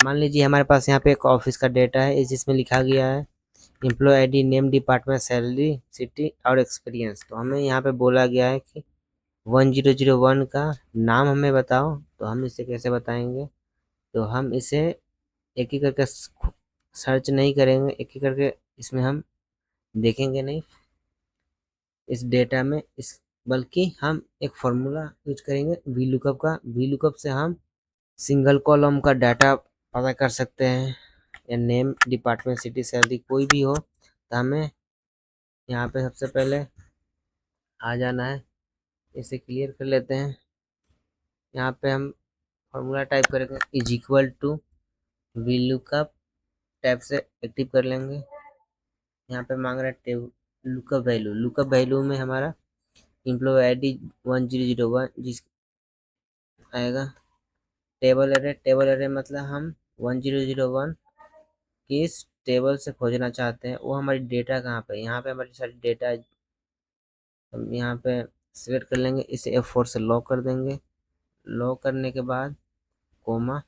मान लीजिए हमारे पास यहाँ पे एक ऑफिस का डेटा है जिसमें लिखा गया है employ ID, name, department, salary, city और एक्सपीरियंस। तो हमें यहाँ पे बोला गया है कि 1001 का नाम हमें बताओ। तो हम इसे कैसे बताएंगे? तो हम इसे एक एक करके सर्च नहीं करेंगे, एक एक करके इसमें हम देखेंगे नहीं इस डेटा में, इस बल्कि हम एक फॉर्मूला यूज करेंगे वी लुकअप का। वी लुकअप से हम सिंगल कॉलम का डाटा पता कर सकते हैं, या नेम, डिपार्टमेंट, सिटी, सैलरी कोई भी हो। तो हमें यहाँ पे सबसे पहले आ जाना है, इसे क्लियर कर लेते हैं। यहाँ पे हम फॉर्मूला टाइप करेंगे is equal to V lookup, tab से एक्टिव कर लेंगे। यहाँ पे मांग रहा है table lookup value. Lookup value में हमारा एम्प्लॉय आईडी 1001 जिस आएगा। टेबल एरे मतलब हम 1001 किस टेबल से खोजना चाहते हैं, वो हमारी डेटा कहाँ पे, यहाँ पे हमारी सारी डेटा। हम यहाँ पे सिलेक्ट कर लेंगे, इसे F4 से लॉक कर देंगे। लॉक करने के बाद कोमा,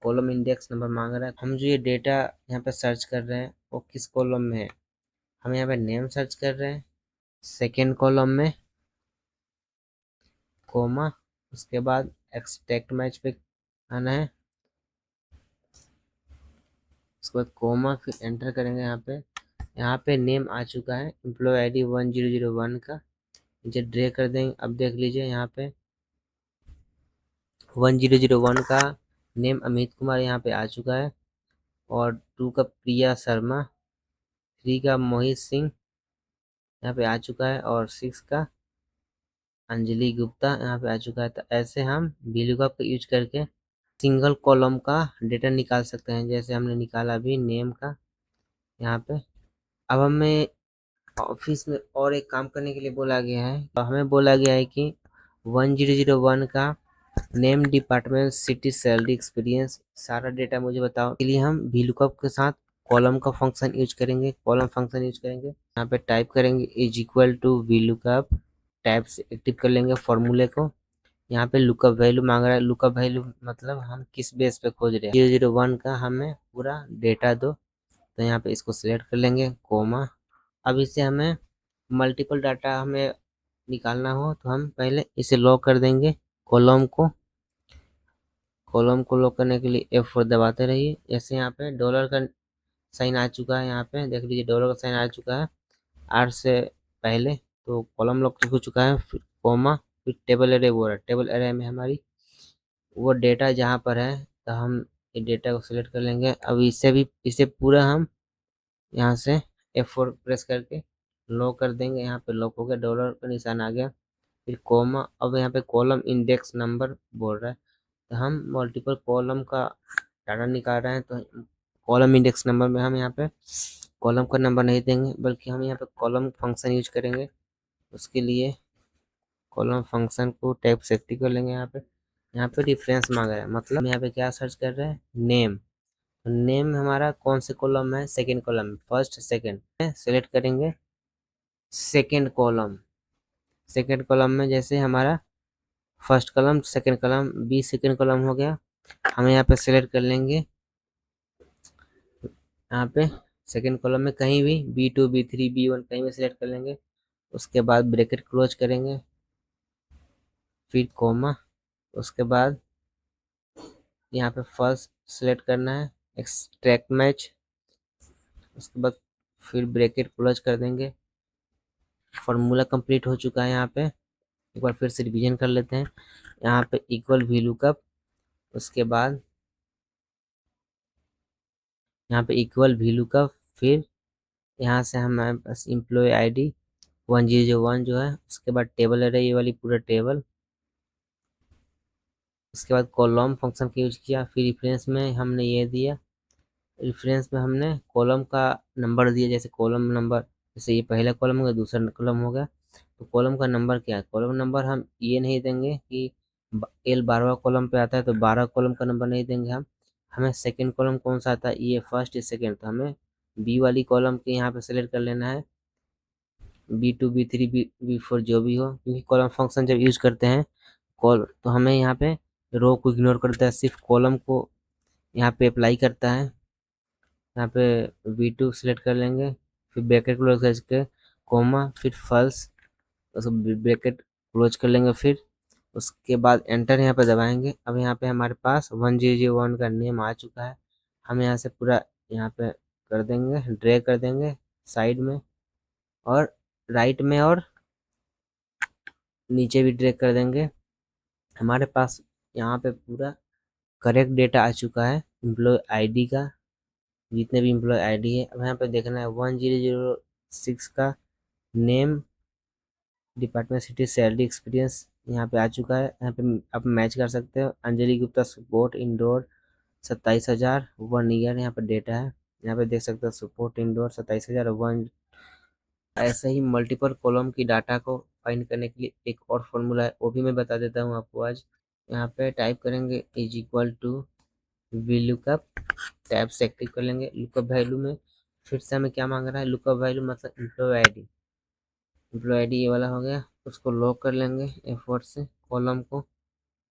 कॉलम इंडेक्स नंबर मांग रहा है। हम जो ये डेटा यहाँ पे सर्च कर रहे हैं वो किस कॉलम में है? हम यहाँ पे नेम सर्च कर रहे हैं, सेकेंड कॉलम में, कोमा, उसके बाद एक्सट्रैक्ट मैच पे आना है, उसके बाद कोमा, फिर एंटर करेंगे। यहाँ पे नेम आ चुका है एम्प्लॉय आईडी 1001 का, नीचे ड्रैग कर देंगे। अब देख लीजिए यहाँ पे 1001 का नेम अमित कुमार यहाँ पे आ चुका है, और 2 का प्रिया शर्मा, 3 का मोहित सिंह यहाँ पे आ चुका है, और 6 का अंजलि गुप्ता यहाँ पे आ चुका है। तो ऐसे हम VLOOKUP का यूज करके सिंगल कॉलम का डेटा निकाल सकते हैं, जैसे हमने निकाला अभी नेम का यहाँ पे। अब हमें ऑफिस में और एक काम करने के लिए बोला गया है। तो हमें बोला गया है कि 1001 का name, department, city, salary, experience सारा डेटा मुझे बताओ। के लिए हम VLOOKUP के साथ कॉलम का फंक्शन यूज करेंगे, कॉलम फंक्शन यूज करेंगे। यहाँ पे टाइप करेंगे is equal to VLOOKUP, tab से एक्टिव कर लेंगे फॉर्मूले को। यहाँ पे लुकअप वैल्यू मांग रहा है। लुकअप वैल्यू मतलब हम किस बेस पे खोज रहे हैं, 001 का हमें पूरा डेटा दो। तो यहाँ पे इसको सिलेक्ट कर लेंगे, कोमा। अब इसे हमें मल्टीपल डाटा हमें निकालना हो तो हम पहले इसे लॉक कर देंगे, कॉलम को। कॉलम को लॉक करने के लिए F4 दबाते रहिए। जैसे यहाँ पे डॉलर का साइन आ चुका है, यहाँ पे देख लीजिए डॉलर का साइन आ चुका है R से पहले, तो कॉलम लॉक हो चुका है। फिर कोमा, फिर टेबल एरे बोल रहा है। टेबल एरे में हमारी वो डेटा जहाँ पर है, तो हम ये डेटा को सिलेक्ट कर लेंगे। अब इसे पूरा हम यहाँ से F4 प्रेस करके लॉक कर देंगे। यहाँ पे लॉक हो गया, डॉलर का निशान आ गया। फिर कोमा, अब यहाँ पे कॉलम इंडेक्स नंबर बोल रहा है, तो हम मल्टीपल कॉलम का डाटा निकाल रहे हैं। तो कॉलम इंडेक्स नंबर में हम यहाँ पे कॉलम का नंबर नहीं देंगे, बल्कि हम यहाँ पे कॉलम फंक्शन यूज करेंगे। उसके लिए कॉलम फंक्शन को टैब से एक्टिव कर लेंगे। यहाँ पे डिफरेंस मांग रहा है, मतलब यहाँ पे क्या सर्च कर रहे हैं, नेम। नेम हमारा कौन से कॉलम में है? सेकेंड कॉलम में, फर्स्ट सेकेंड सेलेक्ट करेंगे। सेकेंड कॉलम, सेकेंड कॉलम में जैसे हमारा first column, second column, B second column हो गया। हम यहाँ पे सेलेक्ट कर लेंगे, यहाँ पे सेकेंड कॉलम में कहीं भी B2, B3, B1 कहीं भी सिलेक्ट कर लेंगे। उसके बाद ब्रैकेट क्लोज करेंगे, फिर कोमा, उसके बाद यहाँ पे फर्स्ट सिलेक्ट करना है, एक्सट्रैक्ट मैच। उसके बाद फिर ब्रैकेट क्लोज कर देंगे। फार्मूला कंप्लीट हो चुका है। यहाँ पे एक बार फिर से रिवीजन कर लेते हैं। यहाँ पे इक्वल VLOOKUP, उसके बाद यहाँ पे इक्वल VLOOKUP, फिर यहाँ से हमारे पास एम्प्लॉय आईडी 1001 जो है, उसके बाद टेबल एरे, ये वाली पूरा टेबल। उसके बाद कॉलम फंक्शन का यूज किया। फिर रेफरेंस में हमने ये दिया, रेफरेंस में हमने कॉलम का नंबर दिया। जैसे कॉलम नंबर, जैसे ये पहला कॉलम हो गया, दूसरा कॉलम हो गया, तो कॉलम का नंबर क्या है? कॉलम नंबर हम ये नहीं देंगे कि L 12वां कॉलम पे आता है तो 12 कॉलम का नंबर नहीं देंगे हम। हमें सेकेंड कॉलम कौन सा आता है, ये फर्स्ट, ये सेकेंड, तो हमें बी वाली कॉलम के यहाँ पे सेलेक्ट कर लेना है, B2, B3, B4 जो भी हो, क्योंकि कॉलम फंक्शन जब यूज करते हैं कॉल, तो हमें यहाँ पे रो को इग्नोर करता है, सिर्फ कॉलम को यहाँ पे अप्लाई करता है, यहाँ पे V2 सिलेक्ट कर लेंगे, फिर ब्रैकेट क्लोज करके कोमा, फिर फॉल्स, उसको ब्रैकेट क्लोज कर लेंगे, फिर उसके बाद एंटर यहाँ पे दबाएंगे। अब यहाँ पे हमारे पास 1001 का नेम आ चुका है। हम यहाँ से पूरा यहाँ पे कर देंगे, ड्रैग कर देंगे साइड में और राइट में, और नीचे भी ड्रैग कर देंगे। हमारे पास यहाँ पे पूरा करेक्ट डेटा आ चुका है एम्प्लॉय आईडी का, जितने भी एम्प्लॉय आईडी है। अब यहाँ पे देखना है 1006 का name, department, city, salary, experience यहाँ पे आ चुका है। यहाँ पे आप मैच कर सकते हो। Anjali Gupta support indoor 27,000 1 year यहाँ पे डेटा है। यहाँ पे देख सकते हो सपोर्ट इंडोर 27,000 1। ऐसे ही मल्टीपल कॉलम की डाटा को फाइंड करने के लिए एक और फॉर्मूला है, वो भी मैं बता देता हूँ आपको आज। यहाँ पे टाइप करेंगे is equal to V lookup, tab से एक्टिव कर लेंगे। लुकअप वैल्यू में फिर से हमें क्या मांग रहा है, लुकअप वैल्यू मतलब एम्प्लॉय आईडी। एम्प्लॉय आईडी ये वाला हो गया, उसको लॉक कर लेंगे F4 से। कॉलम को,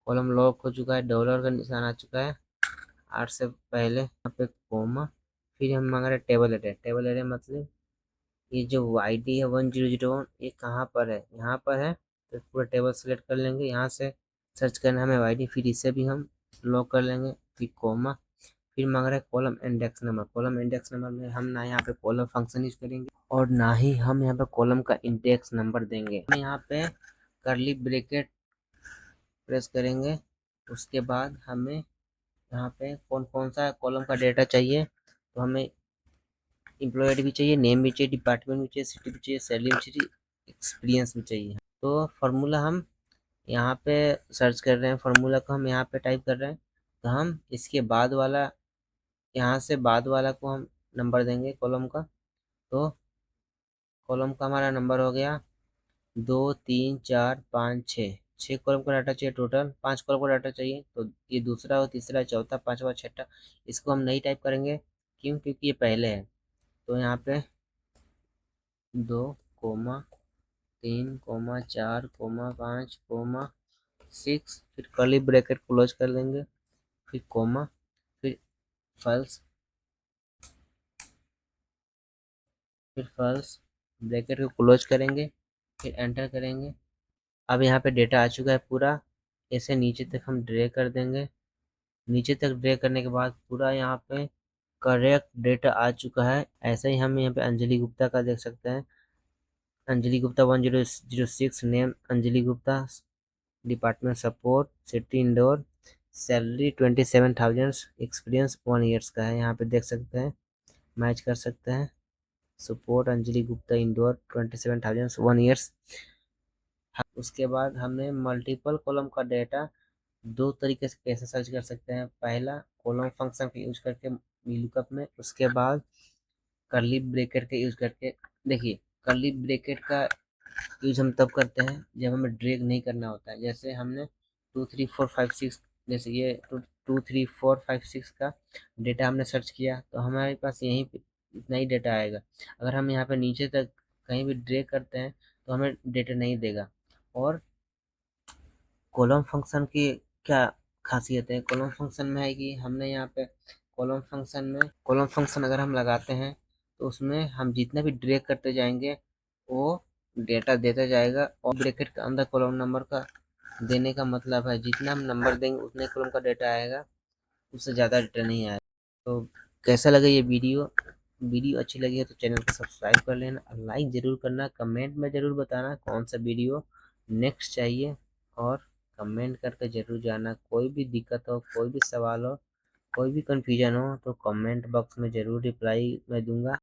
कॉलम लॉक हो चुका है, डॉलर का निशान आ चुका है 8 से पहले। यहाँ पे कोमा, फिर हम मांग रहे हैं टेबल एरिया। टेबल एरिया मतलब ये जो आईडी है 1001, ये कहाँ पर है, यहाँ पर है। तो पूरा टेबल सेलेक्ट कर लेंगे, यहाँ से सर्च करना है हमें आईडी, फिर इसे भी हम लॉक कर लेंगे, फिर कोमा। फिर मांग रहा है column index number. Column index number में हम ना यहाँ पे कॉलम फंक्शन यूज करेंगे और ना ही हम यहाँ पे कॉलम का इंडेक्स नंबर देंगे। हम यहाँ पे करली ब्रैकेट प्रेस करेंगे। उसके बाद हमें यहाँ पे कौन कौन सा कॉलम का डेटा चाहिए, तो हमें एम्प्लॉय आईडी भी चाहिए, नेम भी चाहिए, डिपार्टमेंट भी चाहिए, सिटी भी चाहिए, सैलरी भी चाहिए, एक्सपीरियंस भी चाहिए। तो फार्मूला हम यहाँ पे सर्च कर रहे हैं, फार्मूला को हम यहाँ पे टाइप कर रहे हैं। तो हम इसके बाद वाला, यहाँ से बाद वाला को हम नंबर देंगे कॉलम का। तो कॉलम का हमारा नंबर हो गया 2 3 4 5 6। 6 कॉलम का डाटा चाहिए, टोटल 5 कॉलम का डाटा चाहिए। तो ये दूसरा और तीसरा, चौथा, पांचवा, छठा, इसको हम नहीं टाइप करेंगे। क्यों? क्योंकि ये पहले है। तो यहाँ पे 2 3 4 5 फिर कर्ली ब्रैकेट क्लोज कर लेंगे, फिर कोमा, फिर फॉल्स, फिर फॉल्स, ब्रैकेट को क्लोज करेंगे, फिर एंटर करेंगे। अब यहाँ पे डेटा आ चुका है पूरा। ऐसे नीचे तक हम ड्रैग कर देंगे। नीचे तक ड्रैग करने के बाद पूरा यहाँ पे करेक्ट डेटा आ चुका है। ऐसे ही हम यहाँ पे अंजलि गुप्ता का देख सकते हैं। Anjali Gupta 1006, name Anjali Gupta, department support, city indoor, salary 27,000, experience 1 years का है। यहाँ पे देख सकते हैं, मैच कर सकते हैं। Support Anjali Gupta indoor 27,000 1 years. उसके बाद हमें मल्टीपल कॉलम का डेटा दो तरीके से कैसे सर्च कर सकते हैं। पहला, कॉलम फंक्शन का यूज करके VLOOKUP में। उसके बाद कर्ली ब्रैकेट का यूज करके। देखिए, कर्ली ब्रैकेट का यूज हम तब करते हैं जब हमें ड्रैग नहीं करना होता है। जैसे हमने 2 3 4 5 6, जैसे ये 2 3 4 5 6 का डेटा हमने सर्च किया, तो हमारे पास यहीं पे इतना ही डेटा आएगा। अगर हम यहाँ पे नीचे तक कहीं भी ड्रैग करते हैं तो हमें डेटा नहीं देगा। और कॉलम फंक्शन की क्या खासियत है, कॉलम फंक्शन में है कि हमने यहाँ पे कॉलम फंक्शन अगर हम लगाते हैं तो उसमें हम जितना भी ड्रैग करते जाएंगे वो डेटा देता जाएगा। और ब्रैकेट के अंदर कॉलम नंबर का देने का मतलब है जितना हम नंबर देंगे उतने कॉलम का डेटा आएगा, उससे ज़्यादा डेटा नहीं आएगा। तो कैसा लगा ये वीडियो? वीडियो अच्छी लगी है तो चैनल को सब्सक्राइब कर लेना, लाइक ज़रूर करना, कमेंट में ज़रूर बताना कौन सा वीडियो नेक्स्ट चाहिए, और कमेंट करके ज़रूर जाना। कोई भी दिक्कत हो, कोई भी सवाल हो, कोई भी कन्फ्यूजन हो तो कमेंट बॉक्स में ज़रूर रिप्लाई मैं दूंगा।